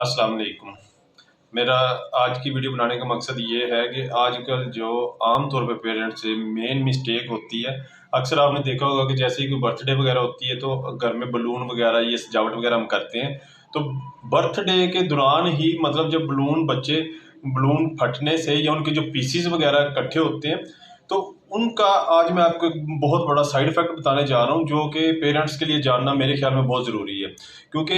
अस्सलाम वालेकुम। मेरा आज की वीडियो बनाने का मकसद ये है कि आजकल जो आम तौर पे पेरेंट्स से मेन मिस्टेक होती है, अक्सर आपने देखा होगा कि जैसे ही कोई बर्थडे वगैरह होती है तो घर में बलून वगैरह ये सजावट वगैरह हम करते हैं। तो बर्थडे के दौरान ही मतलब जब बलून फटने से या उनके जो पीसीज वगैरह इकट्ठे होते हैं तो उनका आज मैं आपको एक बहुत बड़ा साइड इफेक्ट बताने जा रहा हूँ जो कि पेरेंट्स के लिए जानना मेरे ख्याल में बहुत ज़रूरी है। क्योंकि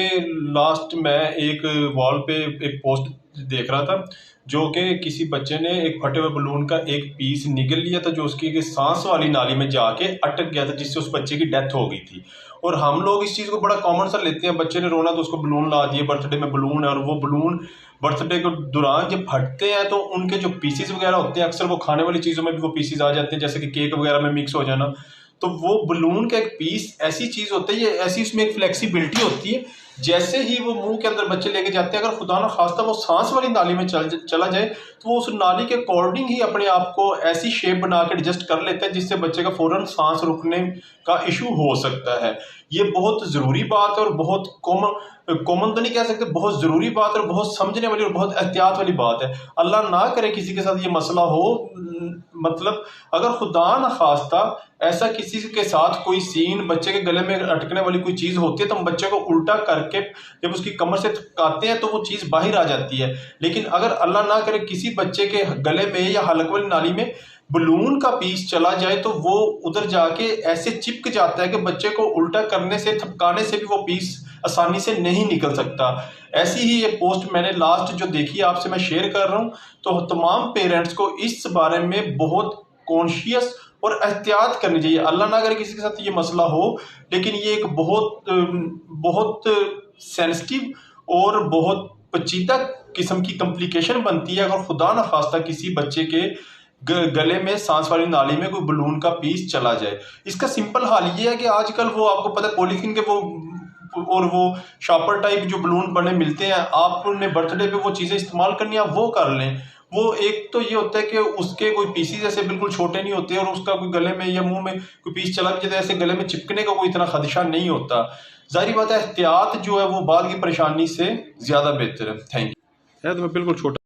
लास्ट मैं एक वॉल पे एक पोस्ट देख रहा था जो कि किसी बच्चे ने एक फटे हुए बलून का एक पीस निगल लिया था जो उसकी सांस वाली नाली में जाके अटक गया था जिससे उस बच्चे की डेथ हो गई थी। और हम लोग इस चीज़ को बड़ा कॉमन सा लेते हैं, बच्चे ने रोना तो उसको बलून ला दिए, बर्थडे में बलून है, और वो बलून बर्थडे के दौरान जब फटते हैं तो उनके जो पीसीज वगैरह होते हैं, अक्सर वो खाने वाली चीज़ों में भी वो पीसीज आ जाते हैं, जैसे कि केक वगैरह में मिक्स हो जाना। तो वो बलून का एक पीस ऐसी चीज होती है, ऐसी उसमें एक फ्लेक्सिबिलिटी होती है, जैसे ही वो मुंह के अंदर बच्चे लेके जाते हैं, अगर खुदा ना खास्ता वो सांस वाली नाली में चला जाए तो वो उस नाली के अकॉर्डिंग ही अपने आप को ऐसी शेप बना के एडजस्ट कर लेता है जिससे बच्चे का फौरन सांस रुकने का इशू हो सकता है। ये बहुत ज़रूरी बात है और बहुत कॉमन तो नहीं कह सकते, बहुत ज़रूरी बात है और बहुत समझने वाली और बहुत एहतियात वाली बात है। अल्लाह ना करे किसी के साथ ये मसला हो, मतलब अगर खुदा ना खास्ता ऐसा किसी के साथ कोई सीन, बच्चे के गले में अटकने वाली कोई चीज़ होती है तो हम बच्चे को उल्टा करके जब उसकी कमर से थकाते हैं तो वो चीज़ बाहर आ जाती है। लेकिन अगर अल्लाह ना करे किसी बच्चे के गले में या हलक वाली नाली में बलून का पीस चला जाए तो वो उधर जाके ऐसे चिपक जाता है कि बच्चे को उल्टा करने से, थपकाने से भी वो पीस आसानी से नहीं निकल सकता। ऐसी ही ये पोस्ट मैंने लास्ट जो देखी आपसे मैं शेयर कर रहा हूँ। तो तमाम पेरेंट्स को इस बारे में बहुत कॉन्शियस और एहतियात करनी चाहिए। अल्लाह ना करे किसी के साथ ये मसला हो, लेकिन ये एक बहुत सेंसिटिव और बहुत पेचीदा किस्म की कॉम्प्लिकेशन बनती है अगर खुदा न खास्ता किसी बच्चे के गले में, सांस वाली नाली में कोई बलून का पीस चला जाए। इसका सिंपल हल ये है कि आजकल वो आपको पता है पॉलीथीन के वो शॉपर टाइप जो बलून बने मिलते हैं, आपने बर्थडे पे वो चीज़ें इस्तेमाल करनी है वो कर लें। वो एक तो ये होता है कि उसके कोई पीसीज जैसे बिल्कुल छोटे नहीं होते और उसका कोई गले में या मुंह में कोई पीस चला भी जाता है, ऐसे गले में चिपकने का कोई इतना खदशा नहीं होता। जाहिर बात है एहतियात जो है वो बाद की परेशानी से ज़्यादा बेहतर है। Thank you. है तो मैं बिल्कुल छोटा